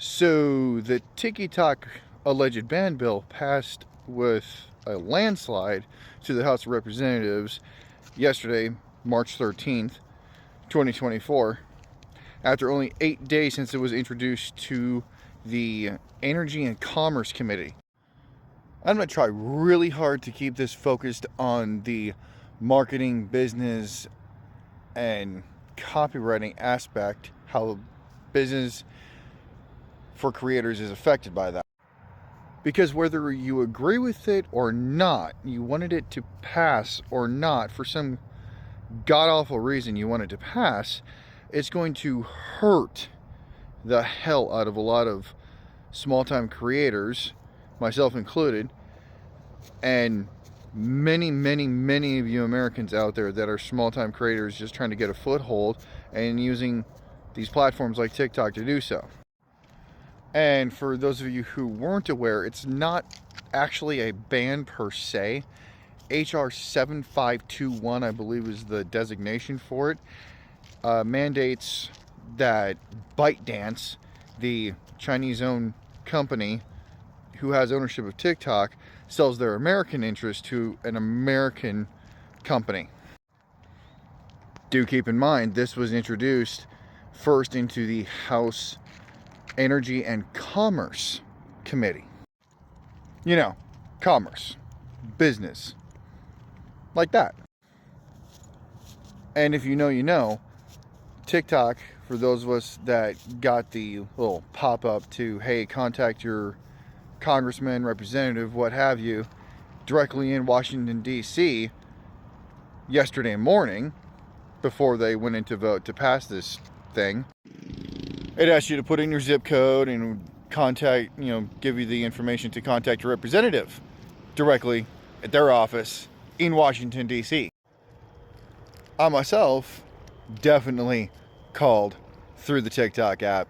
So the TikTok alleged ban bill passed with a landslide to the House of Representatives yesterday, March 13th, 2024, after only 8 days since it was introduced to the Energy and Commerce Committee. I'm going to try really hard to keep this focused on the marketing, business, and copywriting aspect, how business for creators is affected by that. Because whether you agree with it or not, you wanted it to pass or not, for some god-awful reason you want it to pass, it's going to hurt the hell out of a lot of small-time creators, myself included, and many of you Americans out there that are small-time creators just trying to get a foothold and using these platforms like TikTok to do so. And for those of you who weren't aware, it's not actually a ban per se. HR 7521, I believe, is the designation for it, mandates that ByteDance, the Chinese-owned company who has ownership of TikTok, sells their American interest to an American company. Do keep in mind, this was introduced first into the House Energy and Commerce Committee. You know, commerce, business, like that. And if you know, you know, TikTok, for those of us that got the little pop-up to, hey, contact your congressman, representative, what have you, directly in Washington, D.C. yesterday morning, before they went into vote to pass this thing, it asks you to put in your zip code and contact, give you the information to contact your representative directly at their office in Washington, D.C. I myself definitely called through the TikTok app,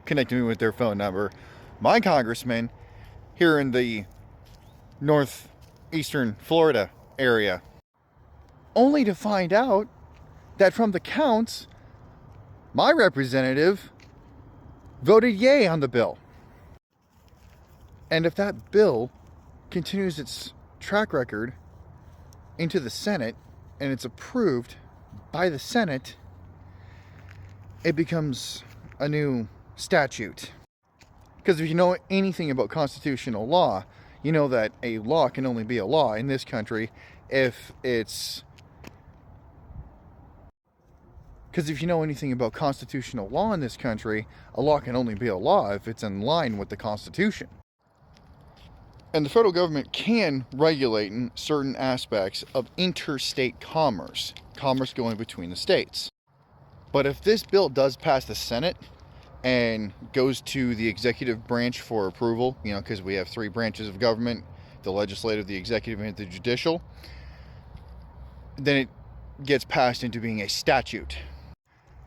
connected me with their phone number, my congressman here in the northeastern Florida area, only to find out that from the counts, my representative voted yay on the bill. And if that bill continues its track record into the Senate and it's approved by the Senate, it becomes a new statute. Because if you know anything about constitutional law, you know that a law can only be a law in this country if it's... Because if you know anything about constitutional law in this country, a law can only be a law if it's in line with the Constitution. And the federal government can regulate in certain aspects of interstate commerce, commerce going between the states. But if this bill does pass the Senate and goes to the executive branch for approval, because we have 3 branches of government, the legislative, the executive, and the judicial, then it gets passed into being a statute.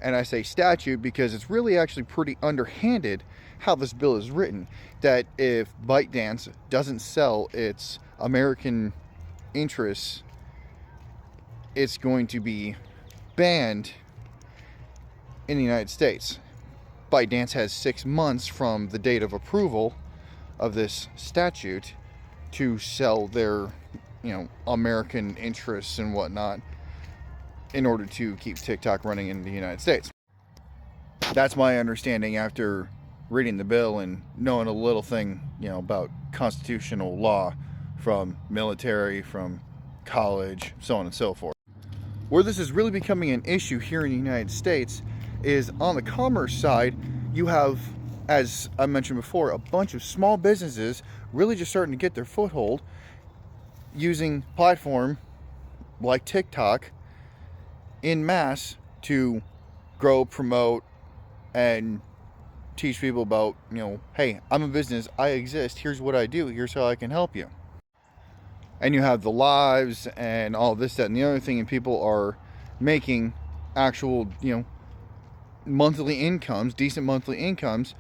And I say statute because it's really actually pretty underhanded how this bill is written. That if ByteDance doesn't sell its American interests, it's going to be banned in the United States. ByteDance has 6 months from the date of approval of this statute to sell their, American interests and whatnot in order to keep TikTok running in the United States. That's my understanding after reading the bill and knowing a little thing, about constitutional law from military, from college, so on and so forth. Where this is really becoming an issue here in the United States is on the commerce side. You have, as I mentioned before, a bunch of small businesses really just starting to get their foothold using platform like TikTok in mass to grow, promote, and teach people about, hey, I'm a business, I exist, here's what I do, here's how I can help you. And you have the lives and all this, that, and the other thing, and people are making actual, monthly incomes, decent monthly incomes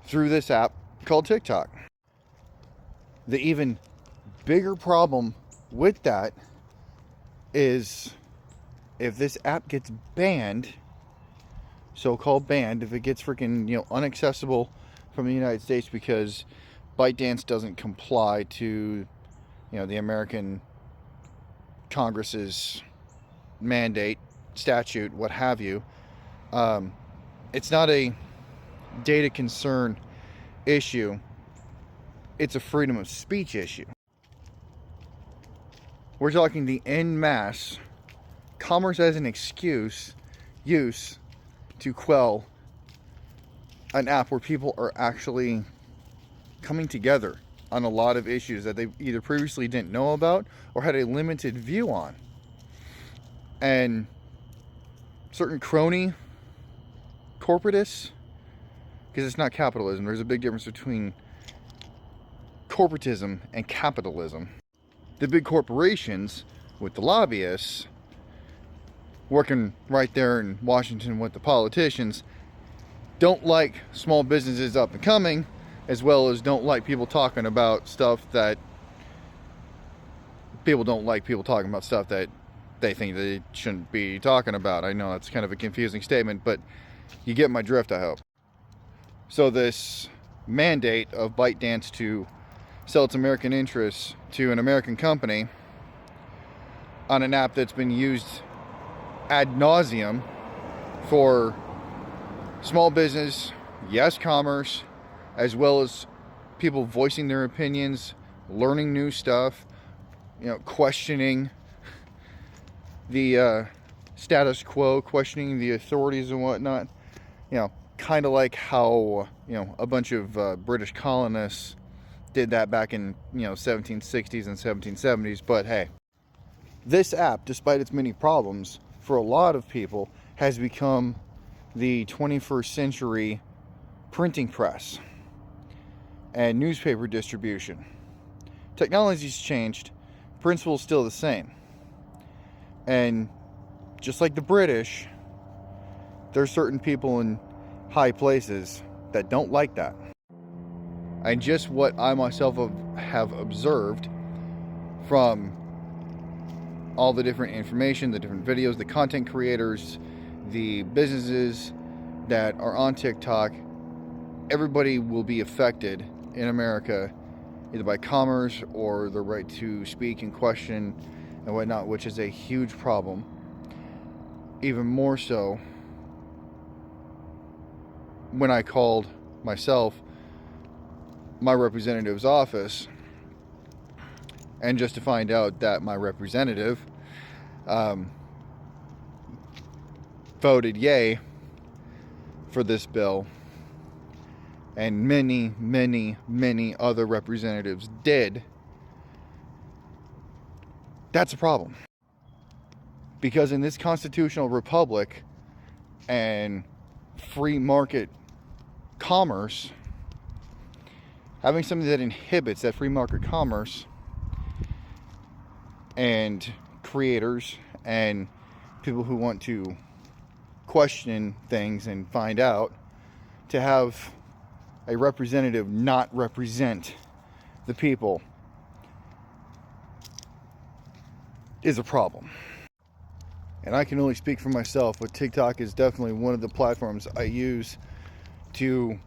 through this app called TikTok. The even bigger problem with that is if this app gets banned, so-called banned, if it gets freaking, unaccessible from the United States because ByteDance doesn't comply to, the American Congress's mandate, statute, what have you. It's not a data concern issue. It's a freedom of speech issue. We're talking the en masse commerce as an excuse use to quell an app where people are actually coming together on a lot of issues that they either previously didn't know about or had a limited view on. And certain crony corporatists, because it's not capitalism, there's a big difference between corporatism and capitalism. The big corporations with the lobbyists working right there in Washington with the politicians don't like small businesses up and coming, as well as don't like people talking about stuff that they think they shouldn't be talking about. I know that's kind of a confusing statement, but you get my drift, I hope. So this mandate of ByteDance to sell its American interests to an American company on an app that's been used ad nauseum for small business, yes, commerce, as well as people voicing their opinions, learning new stuff, questioning the status quo, questioning the authorities and whatnot. Kind of like how, a bunch of British colonists did that back in, 1760s and 1770s. But hey, this app, despite its many problems, for a lot of people, has become the 21st century printing press and newspaper distribution. Technology's changed, principle's still the same. And just like the British, there's certain people in high places that don't like that. And just what I myself have observed from all the different information, the different videos, the content creators, the businesses that are on TikTok, everybody will be affected in America either by commerce or the right to speak and question and whatnot, which is a huge problem. Even more so when I called myself my representative's office, and just to find out that my representative voted yay for this bill, and many other representatives did. That's a problem, because in this constitutional republic and free market commerce, having something that inhibits that free market commerce and creators and people who want to question things and find out, to have a representative not represent the people is a problem. And I can only speak for myself, but TikTok is definitely one of the platforms I use to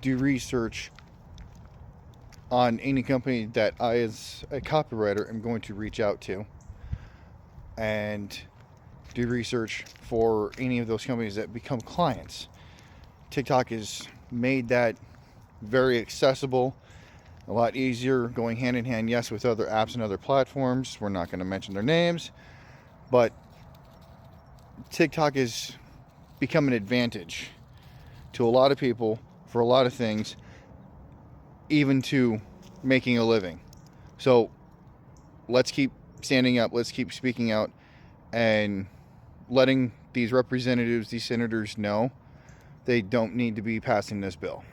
do research on any company that I, as a copywriter, am going to reach out to, and do research for any of those companies that become clients. TikTok has made that very accessible, a lot easier, going hand in hand, yes, with other apps and other platforms. We're not going to mention their names, but TikTok has become an advantage to a lot of people for a lot of things, even to making a living. So let's keep standing up, let's keep speaking out, and letting these representatives, these senators know they don't need to be passing this bill.